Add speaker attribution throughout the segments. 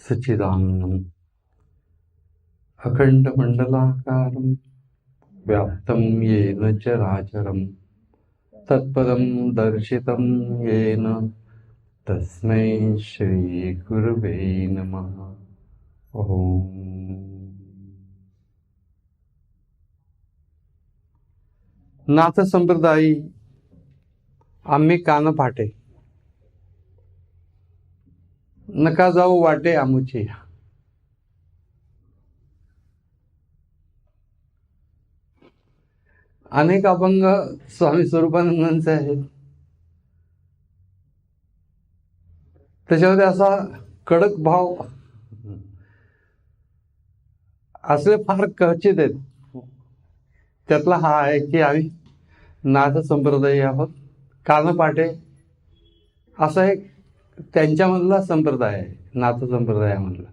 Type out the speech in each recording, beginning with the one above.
Speaker 1: सच्चिदानंदम् अखण्डमण्डलाकारं व्याप्तं येन चराचरं तत्पदं दर्शितं येन तस्मै श्रीगुरुवे नमः। ओम। नाथ संप्रदायी आम्ही कान फाटे, नका जाऊ वाटे आमुची। अनेक अभंग स्वामी स्वरूपानंदांचे आहेत। त्याच्यामध्ये असा कडक भाव असले फार क्वचित आहेत। त्यातला हा आहे की आम्ही नाथ संप्रदायी आहोत, कानपाटे असा एक त्यांच्यामधला संप्रदाय आहे। नाथ संप्रदायामधला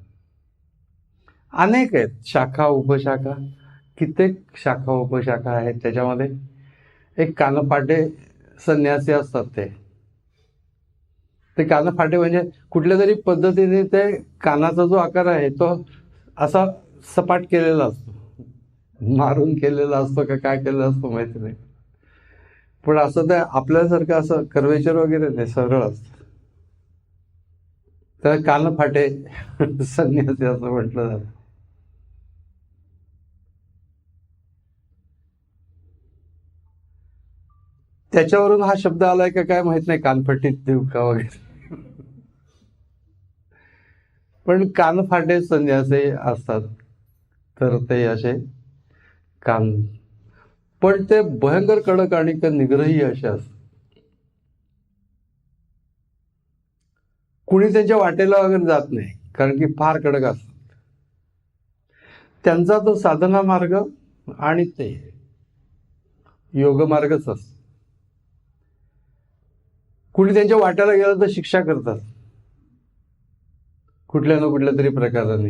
Speaker 1: अनेक आहेत, शाखा उपशाखा, कित्येक शाखा उपशाखा आहेत। त्याच्यामध्ये एक कानपाटे संन्यासी असतात। ते कानफाटे म्हणजे कुठल्या तरी पद्धतीने ते कानाचा जो आकार आहे तो असा सपाट केलेला असतो, मारून केलेला असतो का काय केलेला असतो माहिती नाही, पण असं ते आपल्यासारखं असं कर्वेचर वगैरे नाही, सरळ असतं। तर कानफाटे संन्यासी असं म्हटलं जातं। त्याच्यावरून हा शब्द आलाय का काय माहित नाही, कानफटीत देऊ का वगैरे, पण कानफाटे संन्यासी असतात। तर ते असे कान, पण ते भयंकर कडक आणि निग्रही असे असतात। कुणी त्यांच्या वाटेला वगैरे जात नाही, कारण की फार कडक असतात। त्यांचा तो साधना मार्ग आणि ते योग मार्गच असतो। कुणी त्यांच्या वाट्याला गेलं तर शिक्षा करतात कुठल्या ना कुठल्या तरी प्रकाराने।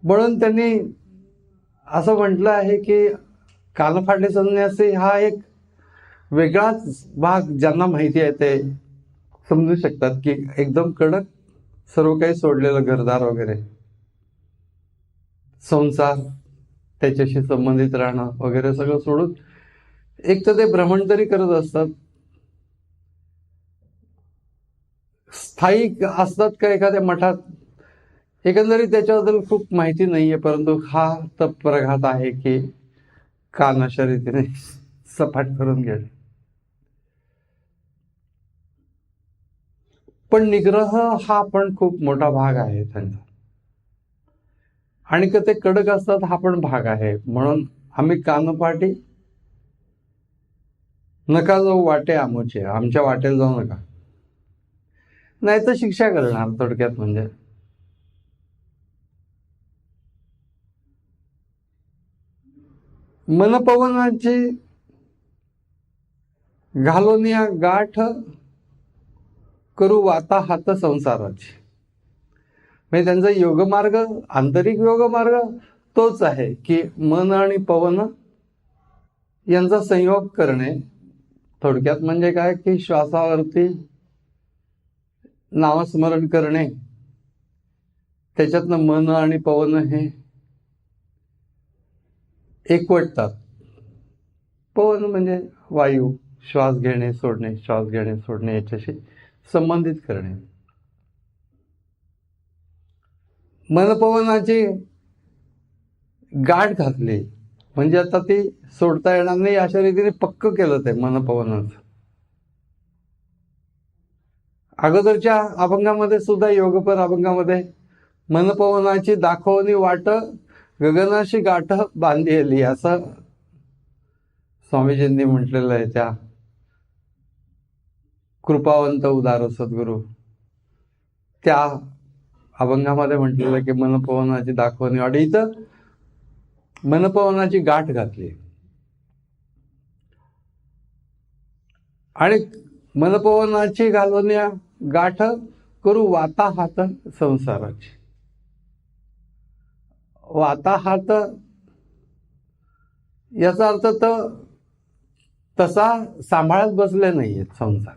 Speaker 1: म्हणून त्यांनी असं म्हटलं आहे की कानफाटे संन्यासी हा एक वेगळाच भाग, ज्यांना माहिती आहे ते समजू शकतात की एकदम कडक, सर्व काही सोडलेलं, घरदार वगैरे, संसार, त्याच्याशी संबंधित राहणं वगैरे सगळं सोडून एक तर ते भ्रमण तरी करत असतात। स्थायिक असतात का एखाद्या मठात, एकंदरीत त्याच्याबद्दल खूप माहिती नाहीये, परंतु हा तत्प्रघात आहे की कान अशा रीतीने सपाट करून घेणे। पण निग्रह हा पण खूप मोठा भाग आहे त्यांचा, आणि ते कडक असतात हा पण भाग आहे। म्हणून आम्ही कानपाटी, नका जाऊ वाटे आमोचे, आमच्या वाटेला जाऊ नका, नाही तर शिक्षा करणार, थोडक्यात म्हणजे। मनपवनाची घालून या गाठ, करू वाता हात संसाराची। म्हणजे त्यांचा योगमार्ग, आंतरिक योगमार्ग तोच आहे की मन आणि पवन यांचा संयोग करणे। थोडक्यात म्हणजे काय की श्वासावरती नामस्मरण करणे, त्याच्यातनं मन आणि पवन हे एकवटतात। पवन म्हणजे वायू, श्वास घेणे सोडणे, श्वास घेणे सोडणे याच्याशी संबंधित करणे। मनपवनाची गाठ घातली म्हणजे आता ती सोडता येणार नाही, अशा रीतीने पक्क केलं ते मनपवनाचं। अगोदरच्या अभंगामध्ये सुद्धा, योगपर अभंगामध्ये, मनपवनाची दाखवणी वाट, गगनाशी गाठ बांधली, असं स्वामीजींनी म्हटलेलं आहे। त्या कृपावंत उदार सद्गुरू त्या अभंगामध्ये म्हटलेलं की मनपवनाची दाखवणी वाट, इथं मनपवनाची गाठ घातली। आणि मनपवनाची घालून या गाठ, करू वाता हात संसाराची। वाता हात याचा अर्थ तर तसा सांभाळत बसले नाहीयेत संसार।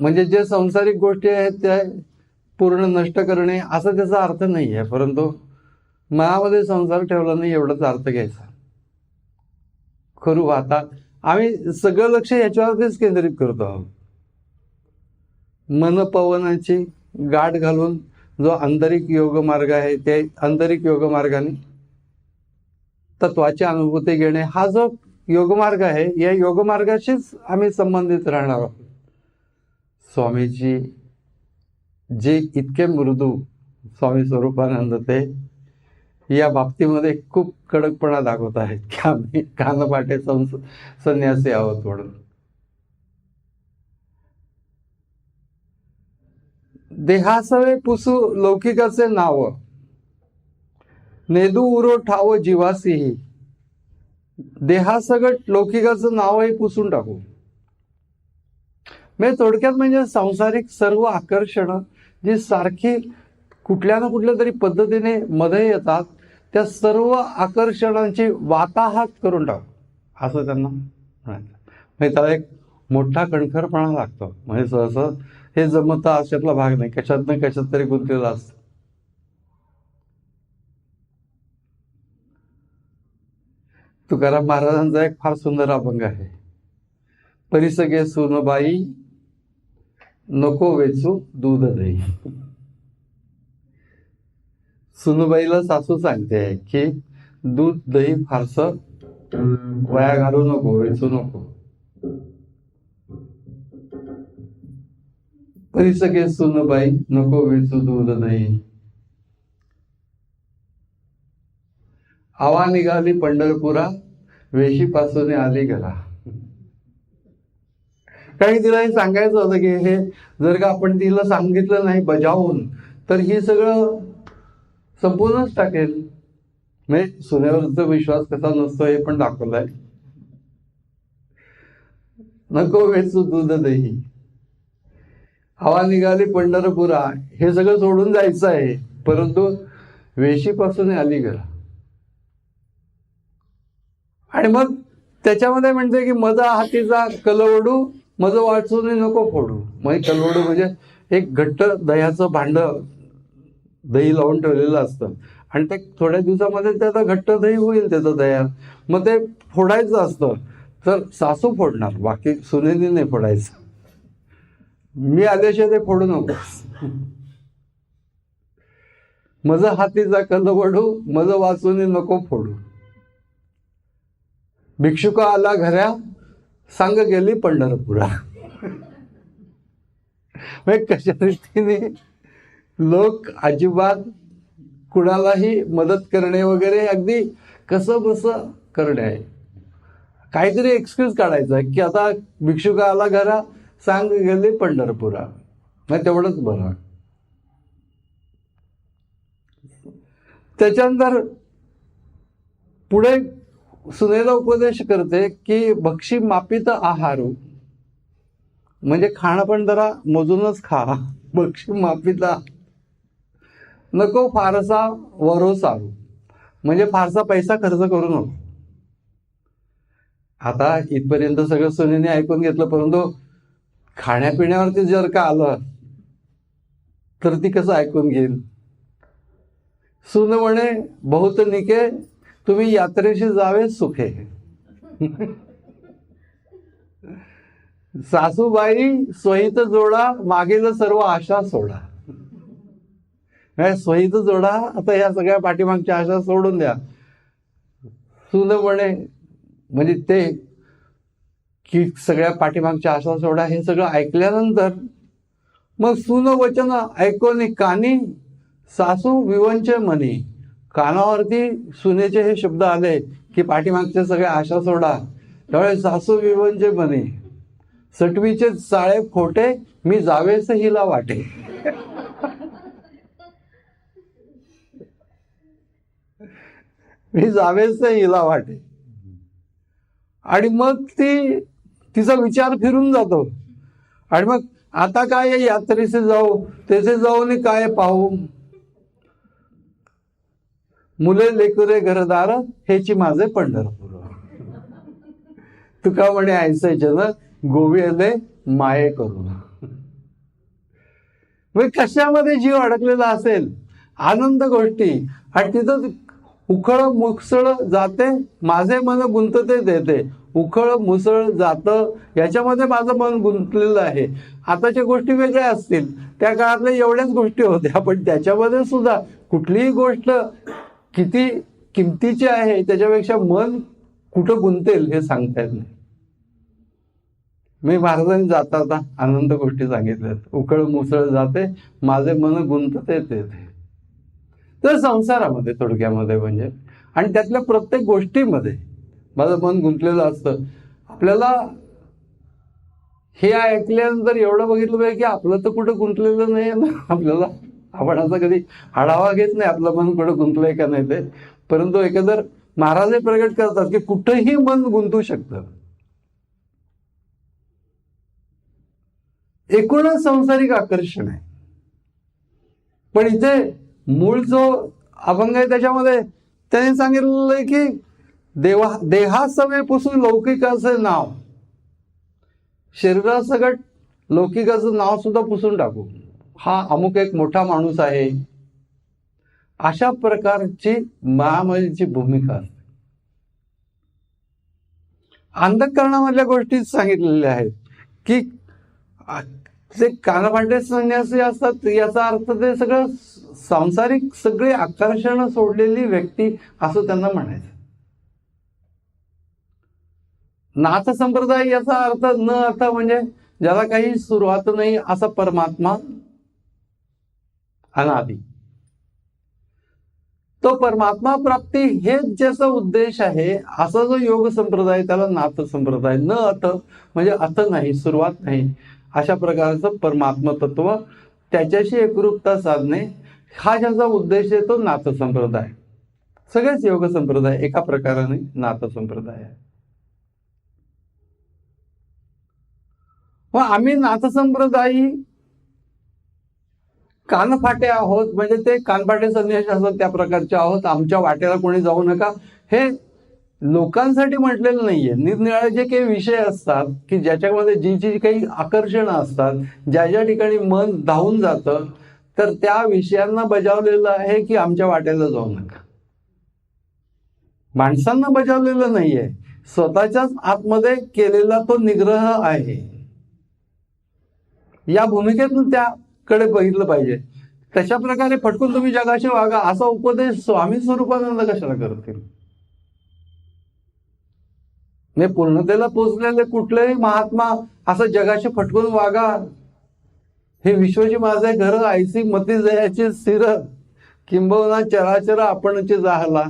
Speaker 1: म्हणजे जे सांसारिक गोष्टी आहेत त्या पूर्ण नष्ट करणे असा त्याचा अर्थ नाही आहे, परंतु मनामध्ये संसार ठेवला नाही एवढाच अर्थ घ्यायचा. करू आता आम्ही सगळं लक्ष याच्यावरतीच केंद्रित करतो आहोत. मन पवनाची गाठ घालून जो आंतरिक योग मार्ग आहे, ते आंतरिक योग मार्गाने तत्वाची अनुभूती घेणे हा जो योगमार्ग आहे, या योगमार्गाशीच आम्ही संबंधित राहणार आहोत. स्वामीजी जे इतके मृदू स्वामी स्वरूपानंद ते या बाबतीमध्ये खूप कडकपणा दाखवत आहेत की आम्ही कानपाटे संन्यासी आहोत म्हणून. देहासवे पुसू लौकिकाचे नाव, नेदू उरो ठाव जीवासीही. देहासगट लौकिकाचं नावही पुसून टाकू. म्हणजे थोडक्यात म्हणजे सांसारिक सर्व आकर्षण जी सारखी कुठल्या ना कुठल्या तरी पद्धतीने मध्ये येतात, त्या सर्व आकर्षणांची वाताहत करून टाकू असं त्यांना म्हणायचं. म्हणजे त्याला एक मोठा कणखरपणा लागतो. म्हणजे सहसा हे जमतं अशातला भाग नाही, कशात ना कशात तरी गुंतलेला असतं. तुकाराम महाराजांचा एक फार सुंदर अभंग आहे. परिसगे सुनबाई नको वेचू दूध दही. सुनबाईला सासू सांगते की दूध दही फारसं वाया घालू नको, वेचू नको. परिसगे सुनबाई नको वेचू दूध दही. आवा निघाली पंढरपुरा, वेशीपासून आली घरा. काही तिला हे सांगायचं होतं की हे जर का आपण तिला सांगितलं नाही बजावून, तर ही सगळं संपूर्णच टाकेल. म्हणजे सुनेवरचा विश्वास कसा नसतो हे पण दाखवलाय. नको वेचू दूध दही, हवा निघाली पंढरपुरा, हे सगळं सोडून जायचं आहे, परंतु वेशीपासून आली घरा. आणि मग त्याच्यामध्ये म्हणते की मज हातीचा कलवडू, मज वाचून नको फोडू. म्हणजे कलवडू म्हणजे एक घट्ट दह्याचं भांड दही लावून ठेवलेलं असतं, आणि ते थोड्या दिवसामध्ये त्याचं घट्ट दही होईल त्याचं तयार. मग ते फोडायचं असतं, तर सासू फोडणार, बाकी सुनेनी नाही फोडायचं. मी आल्याशिवाय ते फोडू नको. मज हातीचा कलवडू, मज वाचून नको फोडू. भिक्षुक आला घऱ्या, सांग गेली पंढरपुरा. कशा रीतीने लोक अजिबात कुणालाही मदत करणे वगैरे अगदी कसं बसं करणे आहे. काहीतरी एक्सक्यूज काढायचा की आता भिक्षुक आला घरा, सांग गेली पंढरपुरा. नाही तेवढंच बरं. त्याच्यानंतर पुढे सुनेला उपदेश करते की भक्षी मापित आहारू, म्हणजे खाणं पण जरा मोजूनच खा. भक्षी मापित नको फारसा वरो सारू, म्हणजे फारसा पैसा खर्च करू नको. आता इथपर्यंत सगळं सुनेने ऐकून घेतलं, परंतु खाण्यापिण्यावरती जर का आलं तर ती कसं ऐकून घेईल. सुन म्हणे बहुत निके, तुम्ही यात्रेशी जावे सुखे. सासूबाई स्वहित जोडा, मागील सर्व आशा सोडा. स्वहित जोडा, आता या सगळ्या पाठीमागच्या आशा सोडून द्या. सुन म्हणे म्हणजे ते की सगळ्या पाठीमागच्या आशा सोडा, हे सगळं ऐकल्यानंतर मग सुन वचन ऐकोनी कानी, सासू विवंचे मनी. कानावरती सुनेचे हे शब्द आले की पाठीमागच्या सगळ्या आशा सोडा, त्यावेळेस सासू विवंचे मनी. सटवीचे चाळे खोटे, मी जावेस हिला वाटे. मी जावेस हिला वाटे. आणि मग तिचा विचार फिरून जातो. आणि मग आता काय यात्रेचे जाऊ, तेथे जाऊन काय पाहू. मुले लेकरे घरदार, हेची माझे पंढरपूर. तुका म्हणे ऐसे जन, गोविले माये करून. म्हणजे कशामध्ये जीव अडकलेला असेल, आनंद गोष्टी, आणि तिथं उखळ मुसळ जाते माझे मन गुंतते देते, उखळ मुसळ जातं याच्यामध्ये माझं मन गुंतलेलं आहे. आताच्या गोष्टी वेगळ्या असतील, त्या काळातल्या एवढ्याच गोष्टी होत्या, पण त्याच्यामध्ये सुद्धा कुठलीही गोष्ट किती किमतीची आहे त्याच्यापेक्षा मन कुठं गुंतेल हे सांगता येत नाही. मी महाराजांनी जाता जाता आनंद गोष्टी सांगितल्यात. उकळ मुसळ जाते माझे मन गुंतते ते. तर संसारामध्ये थोडक्यामध्ये म्हणजे, आणि त्यातल्या प्रत्येक गोष्टीमध्ये माझं मन गुंतलेलं असतं. आपल्याला हे ऐकल्यानंतर एवढं बघितलं पाहिजे की आपलं तर कुठं गुंतलेलं नाही ना. आपल्याला आपण असं कधी आढावा घेत नाही आपलं मन कुठं गुंतलंय का नाही ते. परंतु एकंदर महाराज हे प्रगट करतात की कुठंही मन गुंतू शकतं. एकूणच सांसारिक आकर्षण आहे, पण इथे मूळ जो अभंग आहे त्याच्यामध्ये त्याने सांगितलेलं आहे की देहासवे पुसून लौकिकाचं नाव, शरीरासकट लौकिकाचं नाव सुद्धा पुसून टाकू, हा अमुक एक मोठा माणूस आहे, अशा प्रकारची महामाईची भूमिका असते. अंधकरणामधल्या गोष्टी सांगितलेल्या आहेत की ते कानपांडे संन्यासी असतात, याचा अर्थ ते सगळं सांसारिक सगळे आकर्षण सोडलेली व्यक्ती असं त्यांना म्हणायचं. नाथ संप्रदाय याचा अर्थ न अर्थ म्हणजे ज्याला काही सुरुवात नाही असा परमात्मा अनादि, तो परमात्मा प्राप्ती हेच ज्याचा उद्देश आहे असा जो योग संप्रदाय त्याला नाथ संप्रदाय. न अर्थ म्हणजे अर्थ नाही, सुरुवात नाही, अशा प्रकारचं परमात्मा तत्व त्याच्याशी एकरूपता साधणे हा ज्याचा उद्देश आहे तो नाथ संप्रदाय. सगळेच योग संप्रदाय एका प्रकाराने नाथ संप्रदाय आहे. मग आम्ही नाथ संप्रदायी कानफाटे आहोत, म्हणजे ते कानफाटे संन्यासी असतात त्या प्रकारचे आहोत. आमच्या वाटेला कोणी जाऊ नका हे लोकांसाठी म्हटलेलं नाहीये. निरनिराळे जे काही विषय असतात की ज्याच्यामध्ये जी जी काही आकर्षणं असतात, ज्या ज्या ठिकाणी मन धावून जातं, तर त्या विषयांना बजावलेलं आहे की आमच्या वाटेला जाऊ नका. माणसांना बजावलेलं नाहीये, स्वतःच्याच आतमध्ये केलेला तो निग्रह आहे. या भूमिकेतून त्याकडे बघितलं पाहिजे. तशा प्रकारे फटकून तुम्ही जगाशी वागा असा उपदेश स्वामी स्वरूपानंद कशाला करतील? मी पूर्णतेला पोचलेले कुठलेही महात्मा असं जगाशी फटकून वागा, हे विश्वची माझे घर ऐसी मती जयाची स्थिर, किंबहुना चराचर आपणची जाहला,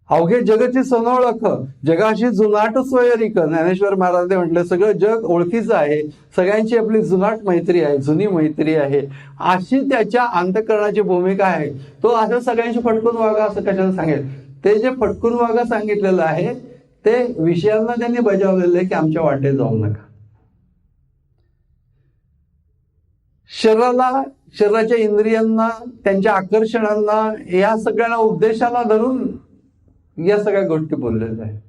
Speaker 1: अवघे जगची सनोळख जगाशी जुनाट सोयरिक. ज्ञानेश्वर महाराज म्हटले सगळं जग ओळखीचं आहे, सगळ्यांची आपली जुनाट मैत्री आहे, जुनी मैत्री आहे, अशी त्याच्या अंतःकरणाची भूमिका आहे. तो असं सगळ्यांशी फटकून वागा असं कशाला सांगेल? ते जे फटकून वागा सांगितलेलं आहे ते विषयांना त्यांनी बजावलेलं आहे की आमच्या वाटेत जाऊ नका. शरीराला, शरीराच्या इंद्रियांना, त्यांच्या आकर्षणांना, या सगळ्यांना उद्देशाला धरून या सगळ्या गोष्टी बोललेल्या आहेत.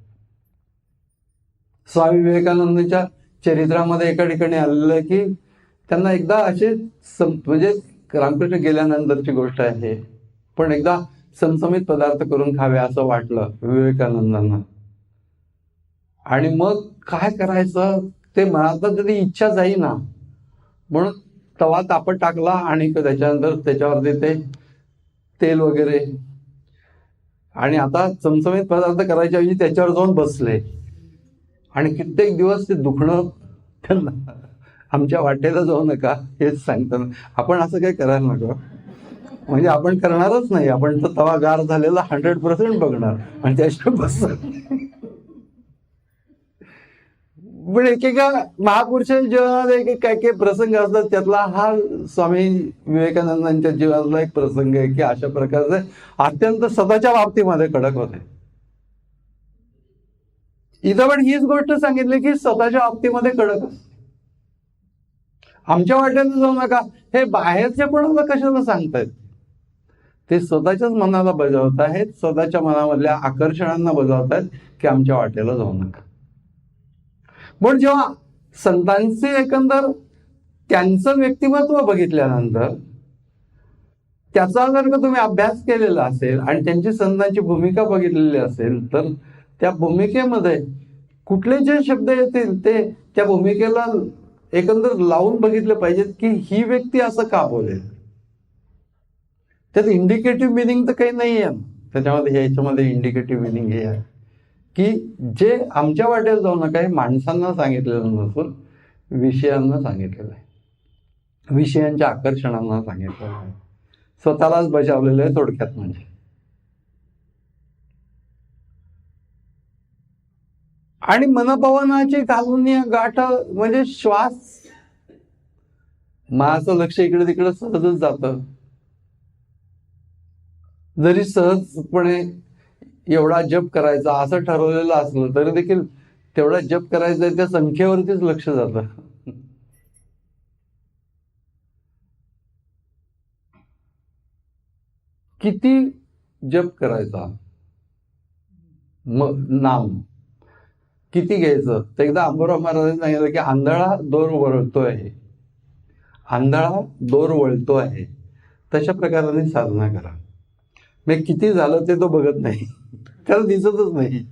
Speaker 1: स्वामी विवेकानंदच्या चरित्रामध्ये एका ठिकाणी आलेलं आहे की त्यांना एकदा असे म्हणजे रामकृष्ण गेल्यानंतरची गोष्ट आहे, पण एकदा समसमित पदार्थ करून खावे असं वाटलं विवेकानंदांना. आणि मग काय करायचं ते मनात तरी इच्छा जाईना, म्हणून तवा तापत टाकला आणि त्याच्यानंतर त्याच्यावरती ते तेल वगैरे, आणि आता चमचमीत पदार्थ करायच्या ऐवजी त्याच्यावर जाऊन बसले. आणि कित्येक दिवस ते दुखणं त्यांना आमच्या वाटेला जाऊ नका हेच सांगतात. आपण असं काही करायला नको, म्हणजे आपण करणारच नाही. आपण तर तवा गार झालेला 100% बघणार आणि त्याशिवाय बसणार. पण एकेका महापुरुषांच्या जीवनात एक काय काही प्रसंग असतात, त्यातला हा स्वामी विवेकानंदांच्या जीवनातला एक प्रसंग आहे की अशा प्रकारचे अत्यंत स्वतःच्या बाबतीमध्ये कडक होते. इथं पण हीच गोष्ट सांगितली की स्वतःच्या बाबतीमध्ये कडक असते. आमच्या वाटेला जाऊ नका हे बाहेरच्या कोणाला कशाला सांगतायत? ते स्वतःच्याच मनाला बजावत आहेत, स्वतःच्या मनामधल्या आकर्षणांना बजावत आहेत की आमच्या वाटेला जाऊ नका. पण जेव्हा संतांचे एकंदर त्यांचं व्यक्तिमत्व बघितल्यानंतर त्याचा जर का तुम्ही अभ्यास केलेला असेल आणि त्यांची संतांची भूमिका बघितलेली असेल तर त्या भूमिकेमध्ये कुठले जे शब्द येतील ते त्या भूमिकेला एकंदर लावून बघितले पाहिजेत की ही व्यक्ती असं का बोलेल. त्यात इंडिकेटिव्ह मिनिंग तर काही नाही आहे त्याच्यामध्ये. ह्याच्यामध्ये इंडिकेटिव्ह मिनिंग हे आहे की जे आमच्या वाटेल जाऊ नका हे माणसांना सांगितलेलं नसून विषयांना सांगितलेलं आहे, विषयांच्या आकर्षणांना सांगितलेलं आहे, स्वतःलाच बजावलेलं आहे थोडक्यात. म्हणजे आणि मनपवनाची घालून या गाठ म्हणजे श्वास, माझं लक्ष इकडे तिकडे सहजच जातं. जरी सहजपणे एवढा जप करायचा असं ठरवलेलं असलं तरी देखील तेवढा जप करायचा त्या संख्येवरतीच लक्ष जातं. किती जप करायचा, मग नाम किती घ्यायचं. तर एकदा अंबुराव महाराजांनी सांगितलं की आंधळा दोर वळतोय, आंधळा दोर वळतो आहे, तशा प्रकाराने साधना करा. मग किती झालं ते तो बघत नाही, त्याला दिसतच नाही.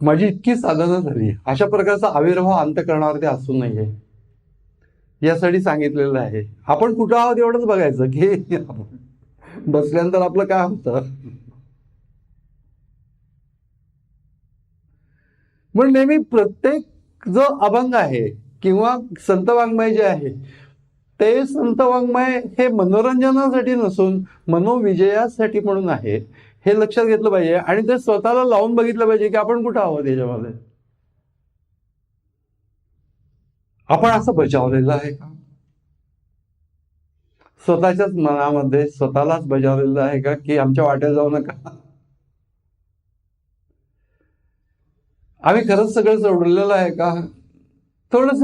Speaker 1: माझी इतकी साधना झाली, अशा प्रकारचा आविर्भाव अंतःकरणावरती असू नये यासाठी सांगितलेलं आहे. आपण कुठं आहोत एवढंच बघायचं की बसल्यानंतर आपलं काय होतं. म्हणून नेहमी प्रत्येक जो अभंग आहे किंवा संत वाङ्मय जे आहे ते संत वाङ्मय हे मनोरंजनासाठी नसून मनोविजयासाठी म्हणून आहे, हे लक्षात घेतलं पाहिजे. आणि ते स्वतःला लावून बघितलं पाहिजे की आपण कुठं आहोत याच्यामध्ये. आपण असं बजावलेलं आहे का, स्वतःच्याच मनामध्ये स्वतःलाच बजावलेलं आहे का की आमच्या वाटेत जाऊ नका, आम्ही खरंच सगळं सोडलेलं आहे का. थोडस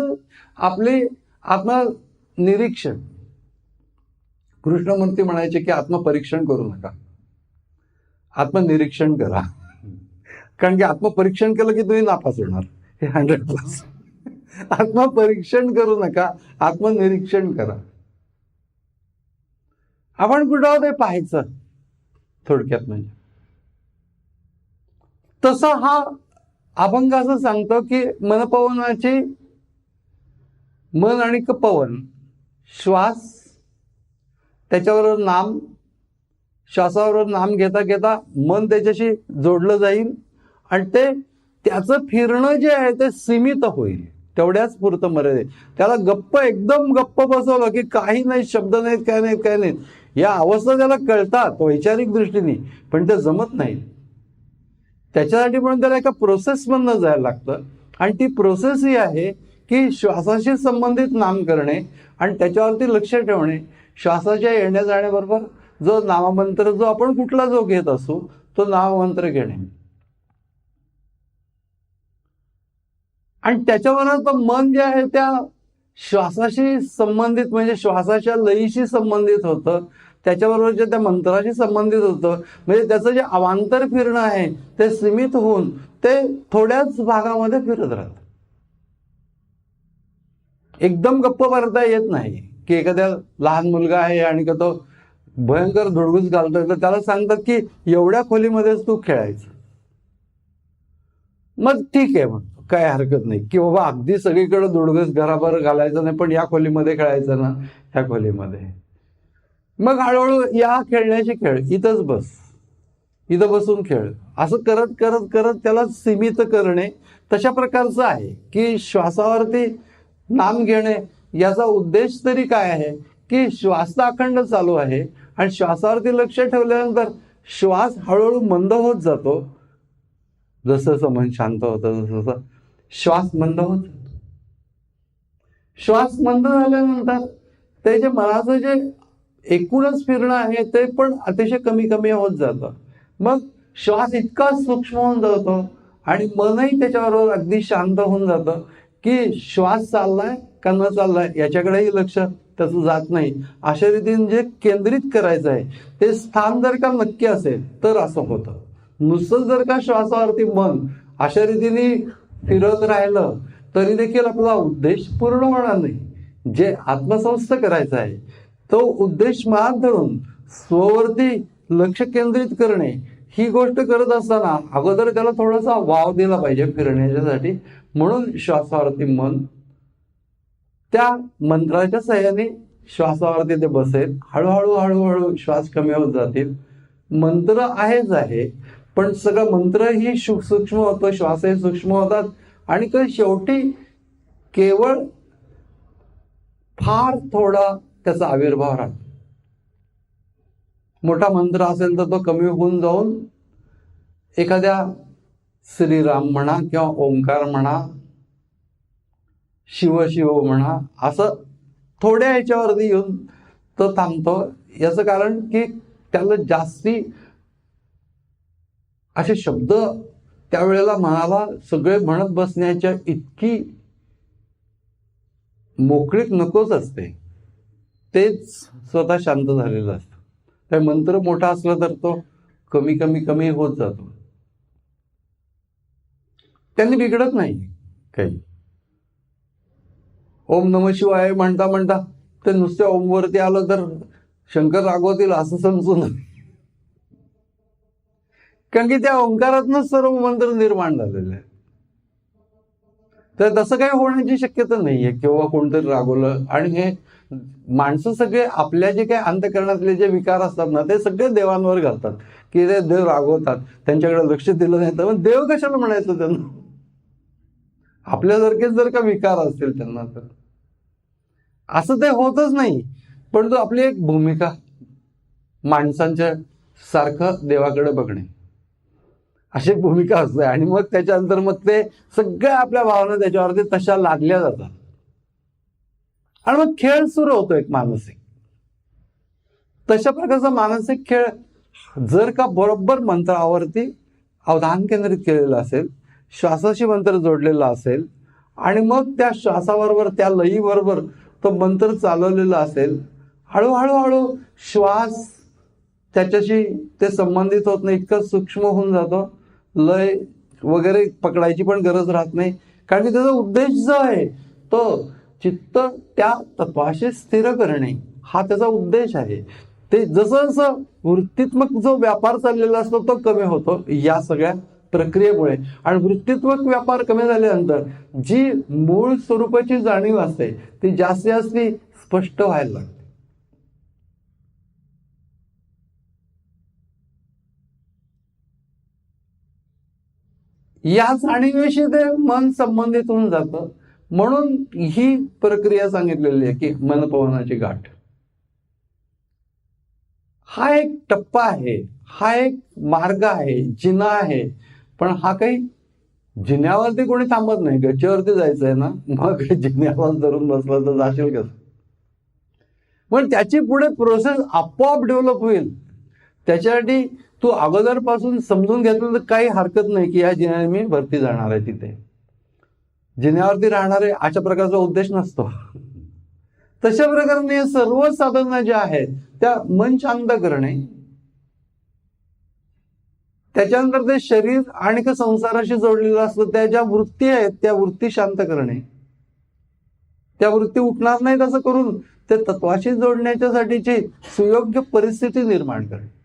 Speaker 1: आपले आत्मनिरीक्षण, कृष्णमूर्ती म्हणायचे की आत्मपरीक्षण करू नका, आत्मनिरीक्षण करा. कारण की आत्मपरीक्षण केलं की तुम्ही नापास होणार, हे 100%. आत्मपरीक्षण करू नका, आत्मनिरीक्षण करा. आपण कुठं आहोत हे पाहायचं थोडक्यात. म्हणजे तसा हा अभंग असं सांगतो की मनपवनाची, मन आणि पवन, श्वास, त्याच्याबरोबर नाम, श्वासाबरोबर नाम घेता घेता मन त्याच्याशी जोडलं जाईल आणि ते त्याचं फिरणं जे आहे ते सीमित होईल, तेवढ्याच पुरतं मर्यादित. त्याला गप्प, एकदम गप्प बसवलं की काही नाही, शब्द नाहीत, काय नाहीत, काय नाहीत, या अवस्था त्याला कळतात वैचारिक दृष्टीने, पण ते जमत नाही. त्याच्यासाठी म्हणून त्याला एका प्रोसेसमधनं जायला लागतं. आणि ती प्रोसेस ही आहे की श्वासाशी संबंधित नाम करणे आणि त्याच्यावरती लक्ष ठेवणे. श्वासाच्या येण्या जाण्याबरोबर जो नाममंत्र, जो आपण कुठला जो घेत असू तो नाममंत्र घेणे आणि त्याच्याबरोबर तो मन जे आहे त्या श्वासाशी संबंधित, म्हणजे श्वासाच्या लयीशी संबंधित होतं, त्याच्याबरोबर त्या मंत्राशी संबंधित होतं. म्हणजे त्याचं जे अवांतर फिरणं आहे ते सीमित होऊन ते थोड्याच भागामध्ये फिरत राहतं. एकदम गप्प भरता येत नाही की एखाद्या लहान मुलगा आहे आणि का तो भयंकर धुडगूस घालतोय, तर त्याला सांगतात की एवढ्या खोलीमध्येच तू खेळायचं. मग ठीक आहे, मग काय हरकत नाही की बाबा अगदी सगळीकडे धुडगूस घराभर घालायचं नाही, पण या खोलीमध्ये खेळायचं ना, ह्या खोलीमध्ये. मग हळूहळू या खेळण्याचे खेळ, इथंच बस, इथं बसून खेळ, असं करत करत करत त्याला सीमित करणे. तशा प्रकारचं आहे की श्वासावरती नाम घेणे याचा उद्देश तरी काय आहे की श्वास अखंड चालू आहे आणि श्वासावरती लक्ष ठेवल्यानंतर श्वास हळूहळू मंद होत जातो. जसं जसं मन शांत होतं तसं तसं श्वास मंद होत जातो. श्वास मंद झाल्यानंतर ते जे मनाचं जे एकूणच फिरणं आहे ते पण अतिशय कमी कमी होत जातं. मग श्वास इतका सूक्ष्म होऊन जातो आणि मनही त्याच्याबरोबर अगदी शांत होऊन जातं की श्वास चाललाय का न चाललाय याच्याकडेही लक्ष त्याचं जात नाही. अशा रीतीने जे केंद्रित करायचं आहे ते स्थान जर का नक्की असेल तर असं होतं. नुसतं जर का श्वासावरती मन अशा रीतीने फिरत राहिलं तरी देखील आपला उद्देश पूर्ण होणार नाही. जे आत्मसंस्थ करायचं आहे तो उद्देश मान धरून स्ववरती लक्ष केंद्रित करणे, ही गोष्ट करत असताना अगोदर त्याला थोडासा वाव दिला पाहिजे फिरण्याच्यासाठी. म्हणून श्वासावरती मन, त्या मंत्राच्या सहाय्याने श्वासावरती ते बसेल. हळूहळू हळूहळू श्वास कमी होत जातील. मंत्र आहेच आहे, पण सगळं मंत्र ही सूक्ष्म होतं, श्वासही सूक्ष्म होतात आणि शेवटी केवळ फार थोडा त्याचा आविर्भाव राहतो. मोठा मंत्र असेल तर तो कमी होऊन जाऊन एखाद्या श्रीराम म्हणा किंवा ओंकार म्हणा, शिव शिव म्हणा, असं थोड्या ह्याच्यावरती येऊन तो थांबतो. याचं कारण की त्याला जास्ती असे शब्द त्यावेळेला मनाला सगळे म्हणत बसण्याच्या इतकी मोकळीक नकोच असते. तेच स्वतः शांत झालेलं असतं. त्या मंत्र मोठा असला तर तो कमी कमी कमी होत जातो. त्यांनी बिघडत नाही काही. ओम नमः शिवाय म्हणता म्हणता ते नुसत्या ओमवरती आलं तर शंकर रागवतील असं समजू नये. कारण की त्या ओंकारातूनच सर्व मंत्र निर्माण झालेले आहेत. तर तसं काही होण्याची शक्यता नाहीये किंवा कोणतरी रागवलं. आणि हे माणसं सगळे आपल्या जे काही अंतःकरणातले जे विकार असतात ना, ते सगळे देवांवर घालतात की ते देव रागवतात, त्यांच्याकडे लक्ष दिलं नाही. तर देव कशाला म्हणायचं त्यांना? आपल्यासारखेच जर का विकार असतील त्यांना तर असं ते होतच नाही. पण तो आपली एक भूमिका, माणसांच्या सारखं देवाकडे बघणे, अशी एक भूमिका असते. आणि मग त्याच्यानंतर मग ते सगळ्या आपल्या भावना त्याच्यावरती तशा लादल्या जातात आणि मग खेळ सुरू होतो एक मानसिक. तशा प्रकारचा मानसिक खेळ जर का बरोबर मंत्रावरती अवधान केंद्रित केलेलं असेल, श्वासाशी मंत्र जोडलेला असेल आणि मग त्या श्वासाबरोबर त्या लयीबरोबर तो मंत्र चालवलेला असेल, हळूहळू हळू श्वास त्याच्याशी ते संबंधित होत नाही, इतकं सूक्ष्म होऊन जातो. लय वगैरे पकडायची पण गरज राहत नाही. कारण की त्याचा उद्देश जो आहे तो चित्त त्या तत्वाशी स्थिर करणे, हा त्याचा उद्देश आहे. ते जसं जसं वृत्तीत्मक जो व्यापार चाललेला असतो तो कमी होतो या सगळ्या प्रक्रियेमुळे. आणि वृत्तीत्मक व्यापार कमी झाल्यानंतर जी मूळ स्वरूपाची जाणीव असते ती जास्तीत जास्त स्पष्ट व्हायला लागते. या जाणीवेशी ते मन संबंधित होऊन जातं. म्हणून ही प्रक्रिया सांगितलेली आहे की मनपवनाची गाठ हा एक टप्पा आहे, हा एक मार्ग आहे, जिना आहे. पण हा काही जिन्यावरती कोणी थांबत नाही. गच्चीवरती जायचंय ना, मग जिन्यावर धरून बसलं तर जाशील कसं? पण त्याची पुढे प्रोसेस आपोआप डेव्हलप होईल. त्याच्यासाठी तू अगोदरपासून समजून घेतलं तर काही हरकत नाही की या जिन्याने मी वरती जाणार आहे. तिथे जिन्यावरती राहणारे अशा प्रकारचा उद्देश नसतो. तशा प्रकारे सर्व साधना ज्या आहेत त्या मन शांत करणे, त्याच्यानंतर ते शरीर आणि संसाराशी जोडलेलं असतं, त्या ज्या वृत्ती आहेत त्या वृत्ती शांत करणे, त्या वृत्ती उठणार नाहीत असं करून ते तत्वाशी जोडण्याच्यासाठीची सुयोग्य परिस्थिती निर्माण करणे.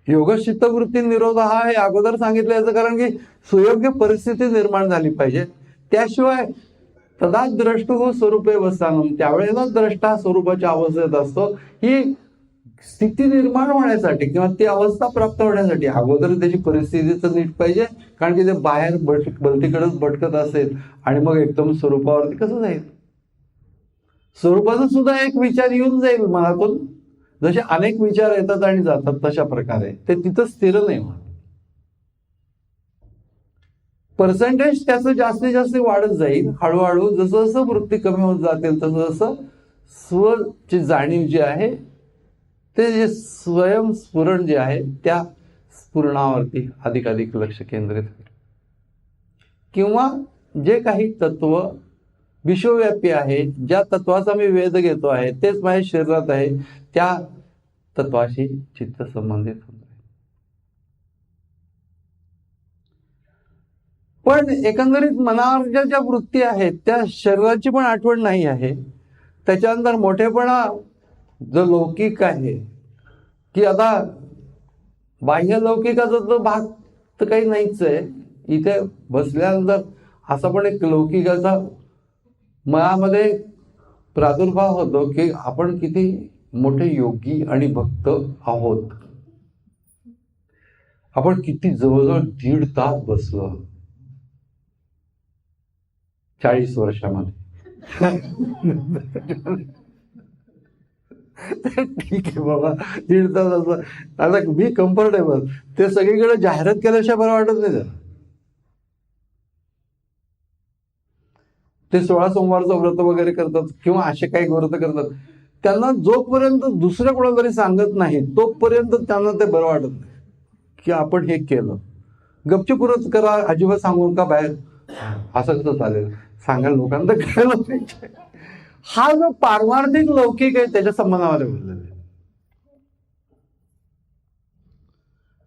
Speaker 1: योगचित्तवृत्ती निरोध हा हे अगोदर सांगितलं याचं कारण की सुयोग्य परिस्थिती निर्माण झाली पाहिजे. त्याशिवाय तदा द्रष्टु हो स्वरूपे वसानम, त्यावेळेला द्रष्टा स्वरूपाच्या अवस्थेत असतो. ही स्थिती निर्माण होण्यासाठी किंवा ती अवस्था प्राप्त होण्यासाठी अगोदर त्याची परिस्थिती तर नीट पाहिजे. कारण की ते बाहेर भलतीकडेच भटकत असेल आणि मग एकदम स्वरूपावरती कसं जाईल? स्वरूपाचा सुद्धा एक विचार येऊन जाईल मनातून. जसे अनेक विचार येतात आणि जातात तशा प्रकारे ते तिथं स्थिर नाही होत. पर्सेंटेज त्याचं जास्तीत जास्त वाढत जाईल हळूहळू. जसं जसं वृत्ती कमी होत जातील तसं जसं स्वची जाणीव जी आहे ते जे स्वयंस्फुरण जे आहे त्या स्फुरणावरती अधिकाधिक लक्ष केंद्रित होईल. किंवा जे काही तत्व विश्वव्यापी आहे, ज्या तत्वाचा मी वेध घेतो आहे तेच माझ्या शरीरात आहे, त्या तत्वाशी चित्त संबंधित होत आहे. पण एकंदरीत मनावर ज्या वृत्ती आहेत त्या शरीराची पण आठवण नाही आहे. त्याच्यानंतर मोठेपणा जो लौकिक आहे, की आता बाह्य लौकिकाचा जो भाग तर काही नाहीच आहे. इथे बसल्यानंतर असा पण एक लौकिकाचा मनामध्ये प्रादुर्भाव होतो की आपण किती मोठे योगी आणि भक्त आहोत. आपण किती जवळजवळ 1.5 तास बसलो 40 वर्षामध्ये. ठीक आहे बाबा, 1.5 तास असं आता मी कम्फर्टेबल. ते सगळीकडे जाहिरात केल्याशिवाय बरं वाटत नाही त्याला. ते 16 सोमवारचं व्रत वगैरे करतात किंवा असे काही व्रत करतात, त्यांना जोपर्यंत दुसऱ्या कोणाला तरी सांगत नाही तोपर्यंत त्यांना ते बरं वाटत नाही की आपण हे केलं. गपचूपच करा, अजिबात सांगून का बाहेर, असं कसं चालेल, सांगायला लोकांना कळलं पाहिजे. हा जो पारमार्थिक लौकिक आहे त्याच्या संबंधामध्ये बोललेलं आहे.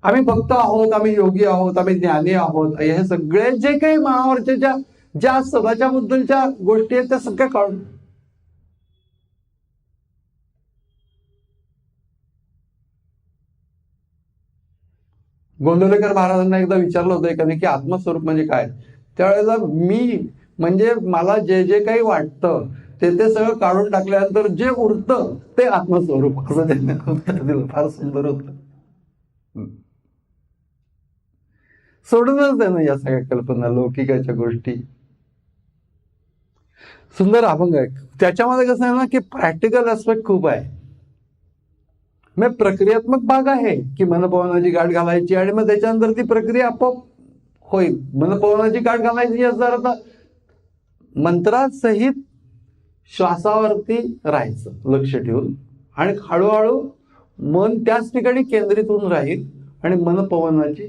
Speaker 1: आम्ही भक्त आहोत, आम्ही योगी आहोत, आम्ही ज्ञानी आहोत, हे सगळे जे काही मनावरच्या ज्या स्वतःच्या बद्दलच्या गोष्टी आहेत त्या सगळ्या काढून गोंदवलेकर महाराजांना एकदा विचारलं होतं एकाने की आत्मस्वरूप म्हणजे काय. त्यावेळेला मी म्हणजे मला जे जे काही वाटतं ते सगळं काढून टाकल्यानंतर जे उरतं ते आत्मस्वरूप, असं त्यांनी उत्तर दिलं. फार सुंदर होतं. सोडूनच त्यानं या सगळ्या कल्पना, लौकिकाच्या गोष्टी. सुंदर अभंग आहे. त्याच्यामध्ये कसं आहे ना की प्रॅक्टिकल ऍस्पेक्ट खूप आहे. मग प्रक्रियात्मक भाग आहे की मनपवनाची गाठ घालायची आणि मग त्याच्यानंतर ती प्रक्रिया आपोआप होईल. मनपवनाची गाठ घालायची याचा अर्थ मंत्रासहित श्वासावरती राहायचं लक्ष ठेवून आणि हळूहळू मन त्याच ठिकाणी केंद्रित होऊन राहील आणि मनपवनाची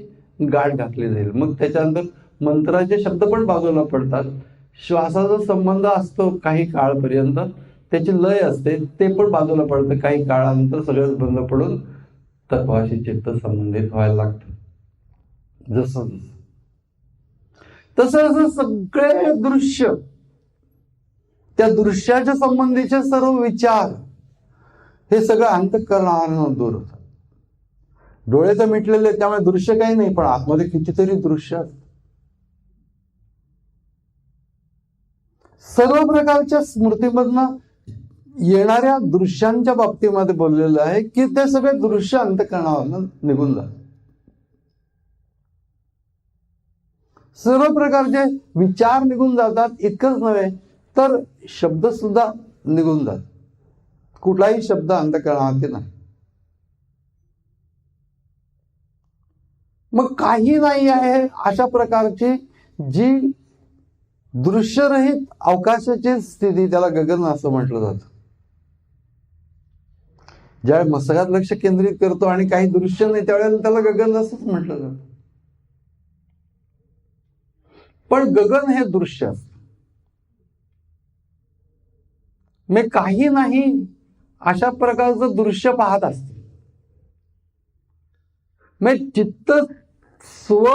Speaker 1: गाठ घातली जाईल. मग त्याच्यानंतर मंत्राचे शब्द पण बाजूला पडतात. श्वासाचा संबंध असतो काही काळपर्यंत, त्याची लय असते ते पण बाजूला पडतं. काही काळानंतर सगळंच बंद पडून तत्वाशी चित्त संबंधित व्हायला लागतं. जसं तसं सगळे दृश्य, त्या दृश्याच्या संबंधीचे सर्व विचार हे सगळं अंतःकरणावरून दूर होतं. डोळे तर मिटलेले त्यामुळे दृश्य काही नाही, पण आतमध्ये कितीतरी दृश्य असतात. सर्व प्रकारच्या स्मृतीमधनं येणाऱ्या दृश्यांच्या बाबतीमध्ये बोललेलं आहे की ते सगळे दृश्य अंतःकरणावरून निघून जातात. सर्व प्रकारचे विचार निघून जातात. इतकंच नव्हे तर शब्द सुद्धा निघून जातात. कुठलाही शब्द अंतःकरणावरती नाही. मग काही नाही आहे अशा प्रकारची जी दृश्यरहित अवकाशाची स्थिती, त्याला गगन असं म्हटलं जातं. ज्यावेळी मस्तकात लक्ष केंद्रित करतो आणि काही दृश्य नाही त्यावेळेला त्याला गगन असंच म्हटलं जातं. पण गगन हे दृश्य असतं. मी काही नाही अशा प्रकारचं दृश्य पाहत असते. मी चित्त स्व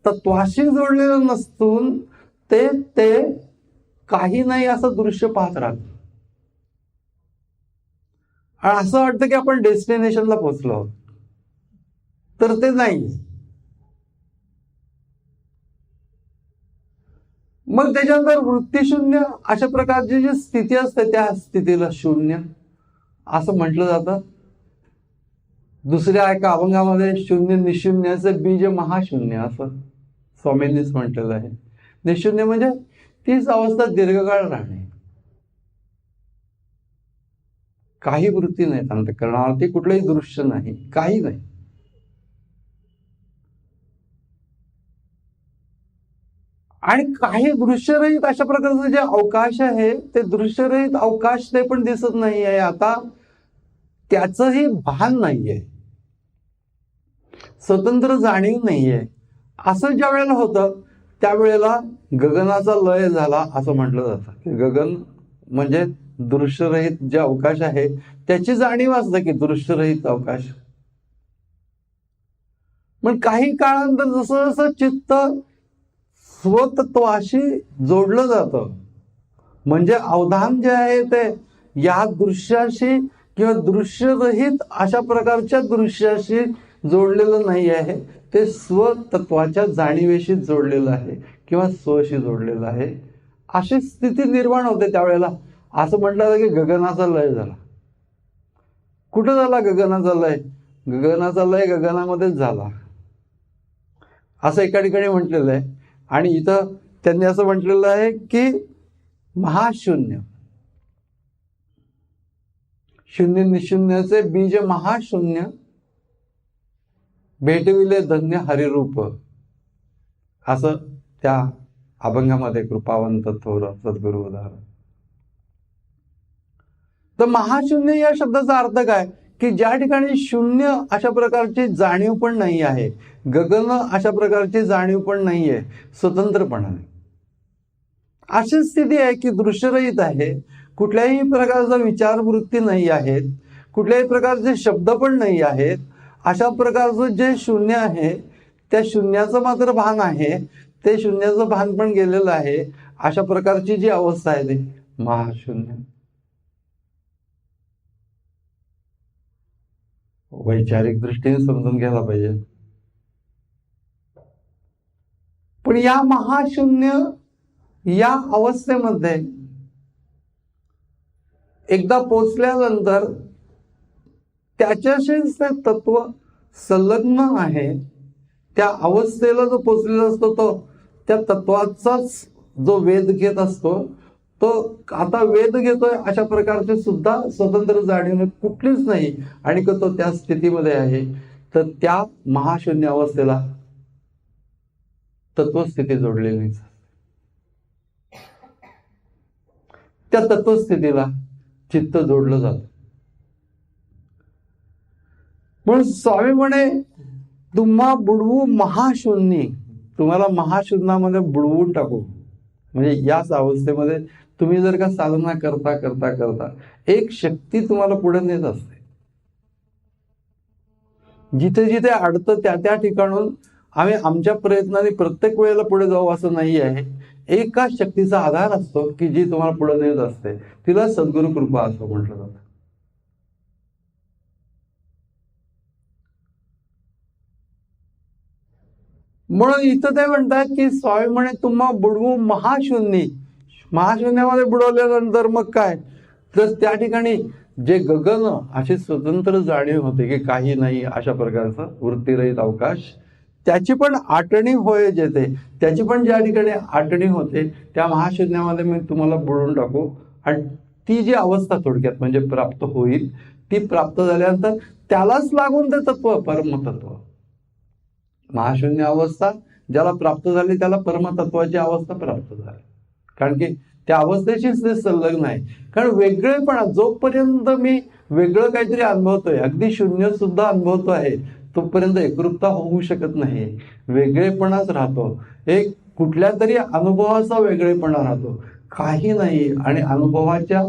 Speaker 1: तत्वाशी जोडलेलं नसून ते काही नाही असं दृश्य पाहत राहत. आणि असं वाटतं की आपण डेस्टिनेशनला पोहोचलो आहोत, तर ते नाही. मग त्याच्यानंतर वृत्तीशून्य अशा प्रकारची जी स्थिती असते त्या स्थितीला शून्य असं म्हटलं जातं. दुसऱ्या एका अभंगामध्ये शून्य निशून्याचं बीज महाशून्य असं स्वामींनीच म्हटलेलं आहे. निशून्य म्हणजे तीच अवस्था दीर्घकाळ राहणे. काही वृत्ती नाहीत अंतःकरणावरती, कुठलंही दृश्य नाही, काही नाही. आणि काही दृश्यरहित अशा प्रकारचं जे अवकाश आहे ते दृश्यरहित अवकाश ते पण दिसत नाही आहे. आता त्याचंही भान नाहीये, स्वतंत्र जाणीव नाहीये. असं ज्या वेळेला होतं त्यावेळेला गगनाचा लय झाला असं म्हटलं जातं की गगन म्हणजे दृश्यरहित जे अवकाश आहे त्याची जाणीव असते की दृश्यरहित अवकाश. मग काही काळानंतर जसं जसं चित्त स्वतत्वाशी जोडलं जातं. म्हणजे अवधान जे आहे ते या दृश्याशी किंवा दृश्यरहित अशा प्रकारच्या दृश्याशी जोडलेलं नाही आहे, ते स्वतत्वाच्या जाणीवेशी जोडलेलं आहे किंवा स्वशी जोडलेलं आहे. अशी स्थिती निर्माण होते त्यावेळेला. असं म्हटलं जातं की गगनाचा लय झाला. कुठं झाला गगनाचा लय? गगनाचा लय गगनामध्येच झाला असं एका ठिकाणी म्हटलेलं आहे. आणि इथं त्यांनी असं म्हटलेलं आहे की महाशून्य, शून्य निशून्याचे बीज महाशून्य, भेटविले धन्य हरिरूप, असं त्या अभंगामध्ये कृपावंत थोर सद्गुरु उदाहरण. तर महाशून्य या शब्दाचा अर्थ काय की ज्या ठिकाणी शून्य अशा प्रकारची जाणीव पण नाही आहे, गगन अशा प्रकारची जाणीव पण नाही आहे, स्वतंत्रपणाने अशी स्थिती आहे की दृश्यरहित आहे, कुठल्याही प्रकारचा विचारवृत्ती नाही आहेत, कुठल्याही प्रकारचे शब्द पण नाही आहेत. अशा प्रकारचं जे शून्य आहे त्या शून्याचं मात्र भान आहे, ते शून्याचं भान पण गेलेलं आहे. अशा प्रकारची जी अवस्था आहे ती महाशून्य. वैचारिक दृष्टीने समजून घ्यायला पाहिजे. पण या महाशून्य या अवस्थेमध्ये एकदा पोचल्यानंतर त्याच्याशीच ते तत्व संलग्न आहे. त्या अवस्थेला जो पोचलेला असतो तो त्या तत्वाचाच जो वेध घेत असतो, तो आता वेध घेतोय अशा प्रकारचे सुद्धा स्वतंत्र जाणीव कुठलीच नाही आणि तो त्या स्थितीमध्ये आहे. तर त्या महाशून्य अवस्थेला तत्वस्थिती जोडलेलीच. त्या तत्वस्थितीला चित्त जोडलं जातं. म्हणून स्वामी म्हणे तुम्हा बुडवू महाशून्य, तुम्हाला महाशून्यामध्ये बुडवून टाकू. म्हणजे याच अवस्थेमध्ये तुम्ही जर का साधना करता करता करता एक शक्ती तुम्हाला पुढे नेत असते. जिथे जिथे अडतं त्या त्या ठिकाणून आम्ही आमच्या प्रयत्नाने प्रत्येक वेळेला पुढे जाऊ असं नाही आहे. एका शक्तीचा आधार असतो की जी तुम्हाला पुढे नेत असते, तिला सद्गुरु कृपा असं म्हटलं जातं. म्हणून इथं ते म्हणतात की स्वामी म्हणे तुम्हा बुडवू महाशून्य. महाशून्यामध्ये बुडवल्यानंतर मग काय, तर त्या ठिकाणी जे गगन अशी स्वतंत्र जाणीव होते की काही नाही अशा प्रकारचा वृत्तीरहित अवकाश, त्याची पण आटणी होय जेथे, त्याची पण ज्या ठिकाणी आटणी होते त्या महाशून्यामध्ये मी तुम्हाला बुडवून टाकू. आणि ती जी अवस्था थोडक्यात म्हणजे प्राप्त होईल, ती प्राप्त झाल्यानंतर त्यालाच लागून ते तत्व परमतत्व, महाशून्य अवस्था ज्याला प्राप्त झाली त्याला परमतत्वाची अवस्था प्राप्त झाली. कारण की त्या अवस्थेशीच ते संलग्न आहे. कारण वेगळेपणा जोपर्यंत मी वेगळं काहीतरी अनुभवतोय, अगदी शून्य सुद्धा अनुभवतो आहे, तोपर्यंत एकरूपता होऊ शकत नाही. वेगळेपणाच राहतो, एक कुठल्या तरी अनुभवाचा वेगळेपणा राहतो, काही नाही. आणि अनुभवाच्या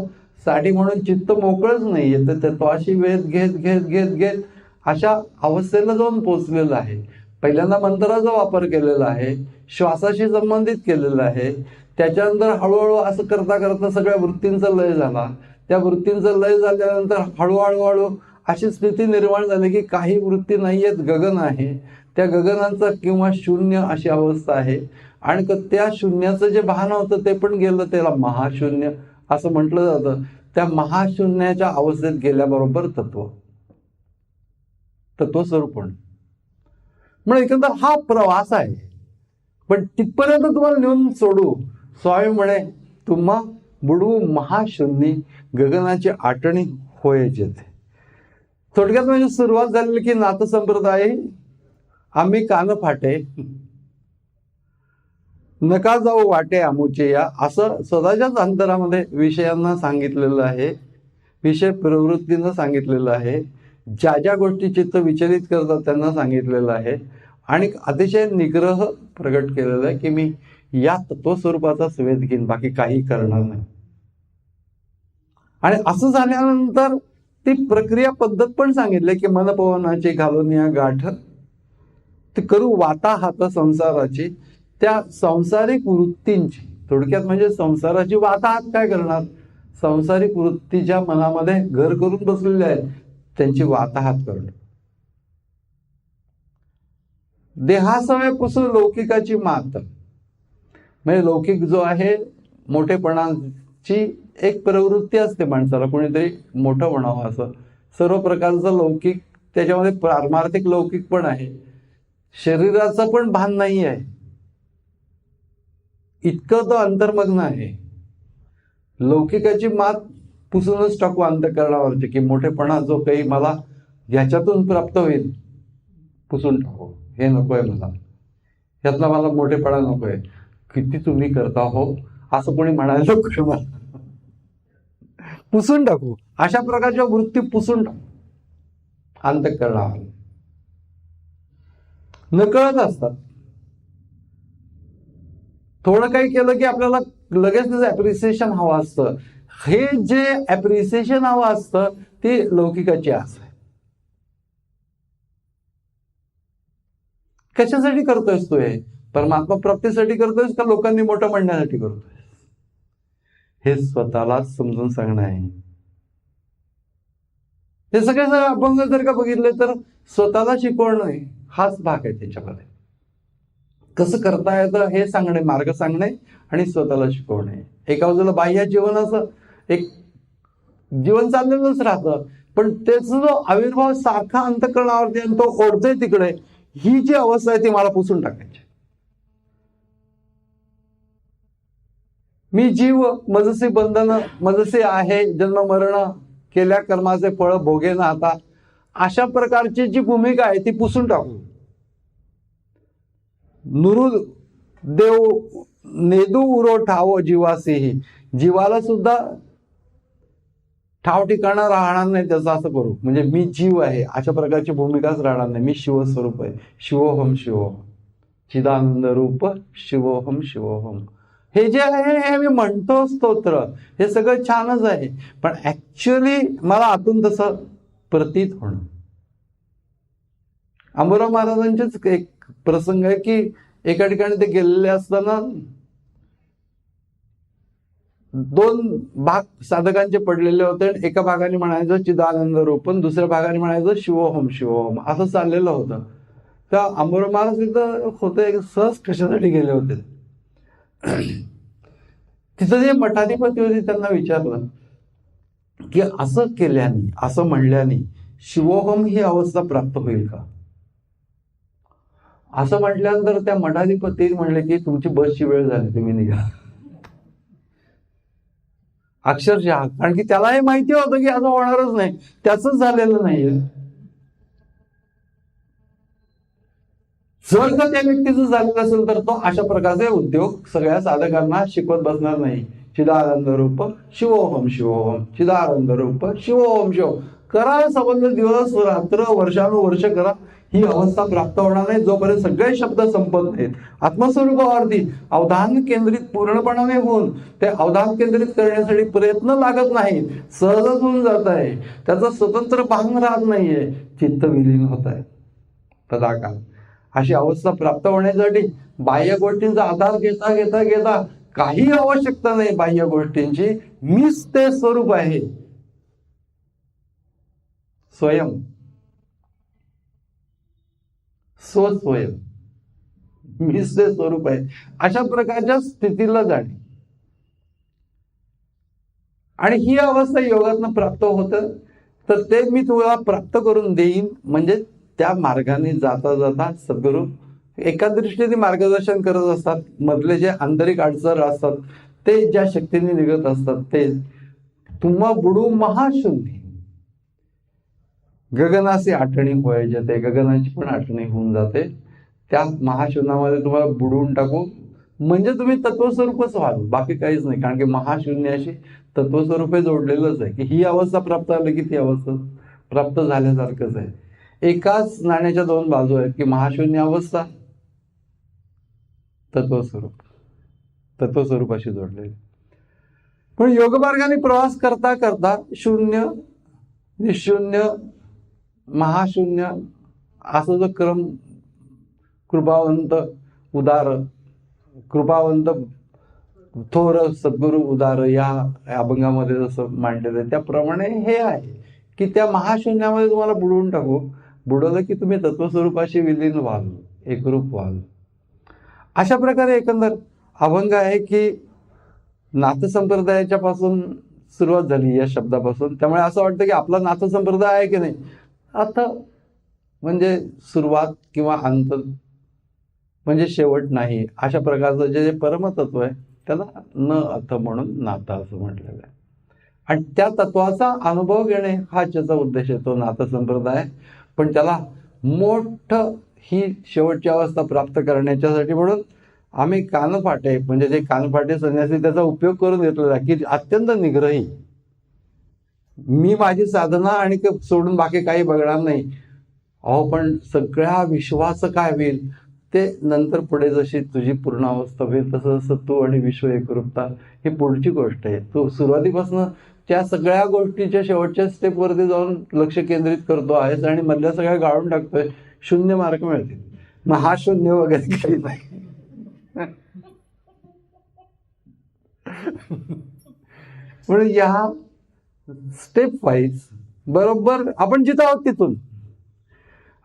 Speaker 1: साठी म्हणून चित्त मोकळच नाहीये, तर तत्वाशी वेध घेत घेत घेत घेत अशा अवस्थेला जाऊन पोचलेलं आहे. पहिल्यांदा मंत्राचा वापर केलेला आहे, श्वासाशी संबंधित केलेला आहे, त्याच्यानंतर हळूहळू असं करता करता सगळ्या वृत्तींचा लय झाला. त्या वृत्तींचा लय झाल्यानंतर हळूहळू अशी स्थिती निर्माण झाली की काही वृत्ती नाही आहेत, गगन आहे. त्या गगनांचा किंवा शून्य अशी अवस्था आहे. आणि त्या शून्याचं जे भान होतं ते पण गेलं, त्याला महाशून्य असं म्हटलं जातं. त्या महाशून्याच्या अवस्थेत गेल्याबरोबर तत्वस्वरूपण म्हणजे एकंदर हा प्रवास आहे. पण तिथपर्यंत तुम्हाला नेऊन सोडू. स्वामी म्हणे तुम्हा बुडवू महाशून्य, गगनाची आटणी होय जेथे. थोडक्यात म्हणजे सुरुवात झालेली की नाथसंप्रदाय आम्ही कान फाटे, नका जाऊ वाटे आमुचे या, असं स्वतःच्याच अंतरामध्ये विषयांना सांगितलेलं आहे, विषय प्रवृत्तीनं सांगितलेलं आहे. ज्या ज्या गोष्टी चित्त विचलित करतात त्यांना सांगितलेलं आहे. आणि अतिशय निग्रह प्रगट केलेला आहे की मी या तत्वस्वरूपाचा वेध घेईन, बाकी काही करणार नाही. आणि असं झाल्यानंतर ती प्रक्रिया पद्धत पण सांगितली की मनपवनाची घालून या गाठ, ते करू वाता हात संसाराची, त्या सांसारिक वृत्तींची, थोडक्यात म्हणजे संसाराची वाताहत काय करणार, सांसारिक वृत्तीच्या मनामध्ये घर करून बसलेल्या आहेत त्यांची वाताहत करणं. देहासवे पुसून लौकिकाची मात, म्हणजे लौकिक जो आहे मोठेपणाची एक प्रवृत्ती असते माणसाला, कोणीतरी मोठं म्हणावं असं. सर्व प्रकारचं लौकिक, त्याच्यामध्ये पारमार्थिक लौकिक पण आहे, शरीराचं पण भान नाही आहे, इतकं तो अंतर्मग्न आहे. लौकिकाची मात पुसूनच टाकू अंतःकरणावरची, की मोठेपणा जो काही मला ह्याच्यातून प्राप्त होईल पुसून टाकू, हे नकोय मला, ह्यातला मला मोठेपणा नकोय. किती तुम्ही करता हो असं कोणी म्हणायला नकोय मला, पुसून टाकू. अशा प्रकारच्या वृत्ती पुसून टाकू अंतःकरणावर, नकळत असतात. थोडं काही केलं की आपल्याला लगेच त्याचं ऍप्रिसिएशन हवं असतं. हे जे ऍप्रिसिएशन हवं असतं ते लौकिकाची आस आहे. कशासाठी करतोयस तू हे? परमात्मा प्राप्तीसाठी करतोयस का लोकांनी मोठं म्हणण्यासाठी करतोयस? हे स्वतःला समजून सांगणं आहे. हे सगळे जर अभंग जर का बघितले तर स्वतःला शिकवणं हाच भाग आहे त्याच्यामध्ये. कसं करता येतं हे सांगणे, मार्ग सांगणे आणि स्वतःला शिकवणे. एका बाजूला बाह्य जीवनाचं एक जीवन चाललेलंच राहतं, पण त्याचा जो आविर्भाव सारखा अंतःकरणावरती आणि तो ओढतोय तिकडे, ही जी अवस्था आहे ती मला पुसून टाकायची. मी जीव मजसे बंधन मजसे आहे, जन्म मरण केल्या कर्माचे फळ भोगेन आता, अशा प्रकारची जी भूमिका आहे ती पुसून टाकू. नुरु देव नेदू उरो ठाव जीवासेही, जीवाला सुद्धा ठाव ठिकाणा राहणार नाही त्याचं असं करू. म्हणजे मी जीव आहे अशा प्रकारची भूमिकाच राहणार नाही. मी शिवस्वरूप आहे. शिवोहम शिवोहम चिदानंद रूप शिवोहम शिवोहम. हे जे आहे हे मी म्हणतो स्तोत्र, हे सगळं छानच आहे, पण ऍक्च्युअली मला आतून तसं प्रतीत होणं. अंबुराव महाराजांचेच एक प्रसंग आहे की एका ठिकाणी ते गेलेले असताना दोन भाग साधकांचे पडलेले होते. एका भागाने म्हणायचं चिदानंद रूपन, दुसऱ्या भागाने म्हणायचं शिवोहम शिवोहम, असं चाललेलं होतं. त्या अंबुराव महाराज तिथं होते, सहज कशासाठी गेले होते. तिथं जे मठाधिपती होते त्यांना विचारलं की असं केल्याने, असं म्हणल्याने शिवोहम ही अवस्था प्राप्त होईल का? असं म्हटल्यानंतर त्या मठाधिपती म्हणले की तुमची बसची वेळ झाली, तुम्ही निघा. अक्षरशः, कारण की त्याला हे माहिती होतं की असं होणारच नाही, त्याच झालेलं नाहीये. जर का त्या व्यक्तीचं झालेलं असेल तर तो अशा प्रकारचे उद्योग सगळ्या साधकांना शिकवत बसणार नाही. चिदानंद रूप शिवोहम शिवोहम, चिदानंद रूप शिवोहम शिवोहम करा. संबंध दिवस रात्र वर्षानुवर्ष करा, ही अवस्था प्राप्त होणार नाही जोपर्यंत सगळे शब्द संपत नाहीत. आत्मस्वरूपावरती अवधान केंद्रित पूर्णपणाने होऊन ते अवधान केंद्रित करण्यासाठी प्रयत्न लागत नाहीत, सहजच होऊन जात आहे. त्याचं स्वतंत्र भान राहत नाहीये, चित्त विलीन होत आहे तदाकार. अशी अवस्था प्राप्त होण्यासाठी बाह्य गोष्टींचा आधार घेता घेता घेता काही आवश्यकता नाही बाह्य गोष्टींची. मीच ते स्वरूप आहे, स्वयं स्वयं मीच ते स्वरूप आहे, अशा प्रकारच्या स्थितीला जाणे. आणि ही अवस्था योगातनं प्राप्त होतं तर ते मी तुम्हाला प्राप्त करून देईन. म्हणजे त्या मार्गाने जाता जाता सद्गुरू एका दृष्टीने मार्गदर्शन करत असतात. मधले जे आंतरिक अडचण असतात ते ज्या शक्तीने निघत असतात ते तुम्हा बुडू महाशून्य गगनाची आठवणी होय जाते, गगनाची पण आठवणी होऊन जाते. त्या महाशून्यामध्ये तुम्हाला बुडवून टाकू, म्हणजे तुम्ही तत्वस्वरूपच व्हाल, बाकी काहीच नाही. कारण की महाशून्याशी तत्वस्वरूपे जोडलेलंच आहे की ही अवस्था प्राप्त झाली की ती अवस्था प्राप्त झाल्यासारखंच आहे. एकाच नाण्याच्या दोन बाजू आहेत की महाशून्य अवस्था, तत्वस्वरूपाशी जोडलेली. पण योगमार्गाने प्रवास करता करता शून्य, निशून्य, महाशून्य असा जो क्रम कृपावंत उदार कृपावंत थोर सद्गुरु उदार या अभंगामध्ये जसं मांडलेलं आहे त्याप्रमाणे हे आहे की त्या महाशून्यामध्ये तुम्हाला बुडवून टाकू, बुडवलं की तुम्ही तत्वस्वरूपाशी विलीन व्हाल, एकरूप व्हाल. अशा प्रकारे एकंदर अभंग आहे की नाथसंप्रदायाच्या पासून सुरुवात झाली या शब्दापासून. त्यामुळे असं वाटतं की आपला नाथसंप्रदाय आहे की नाही, आता म्हणजे सुरुवात किंवा अंत म्हणजे शेवट नाही, अशा प्रकारचं जे परमतत्व आहे त्याला न अर्थ म्हणून नाता असं म्हटलेलं आहे. आणि त्या तत्वाचा अनुभव घेणे हा त्याचा उद्देश आहे तो नाथसंप्रदाय. पण त्याला मोठं ही शेवटची अवस्था प्राप्त करण्याच्यासाठी म्हणून आम्ही कानफाटे म्हणजे जे कानफाटे संन्यासी त्याचा उपयोग करून घेतलेला की अत्यंत निग्रही, मी माझी साधना आणि सोडून बाकी काही बघणार नाही. अहो पण सगळ्या विश्वाचं काय होईल ते नंतर पुढे जशी तुझी पूर्ण अवस्था होईल तसं जसं तू आणि विश्व एकरूपता ही पुढची गोष्ट आहे. तू सुरुवातीपासून त्या सगळ्या गोष्टीच्या शेवटच्या स्टेपवरती जाऊन लक्ष केंद्रित करतो आहेस आणि मधल्या सगळ्या गाळून टाकतोय, शून्य मार्क मिळतील. मग हा शून्य वगैरे काही नाही. म्हणून या स्टेप वाईज बरोबर आपण जिथं आहोत तिथून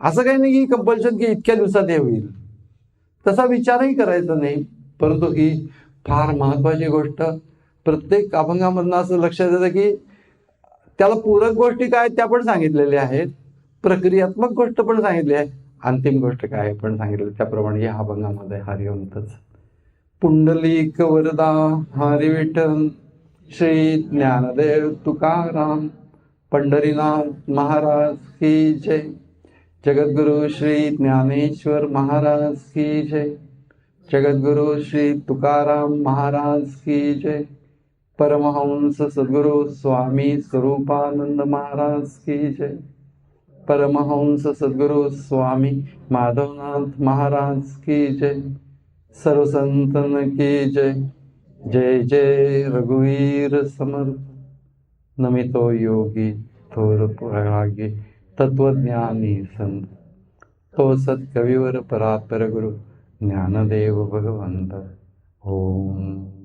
Speaker 1: असं काही नाही की कंपल्शन की इतक्या दिवसात हे होईल, तसा विचारही करायचा नाही. परंतु ही फार महत्वाची गोष्ट प्रत्येक अभंगामधनं असं लक्षात येतं की त्याला पूरक गोष्टी काय त्या पण सांगितलेल्या आहेत, प्रक्रियात्मक गोष्ट पण सांगितली आहे, अंतिम गोष्ट काय पण सांगितलं. त्याप्रमाणे या अभंगामध्ये हरिवंतच पुंडलिक वरदा हरी विठ्ठल श्री ज्ञानदेव तुकाराम पंढरीनाथ महाराज की जय. जगद्गुरु श्री ज्ञानेश्वर महाराज की जय. जगद्गुरु श्री तुकाराम महाराज की जय. परमहंस सद्गुरु स्वामी स्वरूपानंद महाराज की जय. परमहंस सद्गुरु स्वामी माधवनाथ महाराज की जय. सर्व संतन की जय. जय जय रघुवीर समर्थ. नमितो योगी थोर प्रयागी तत्वज्ञानी संत, तो सत्कविवर परात्पर गुरु ज्ञानदेव भगवंत. ओम.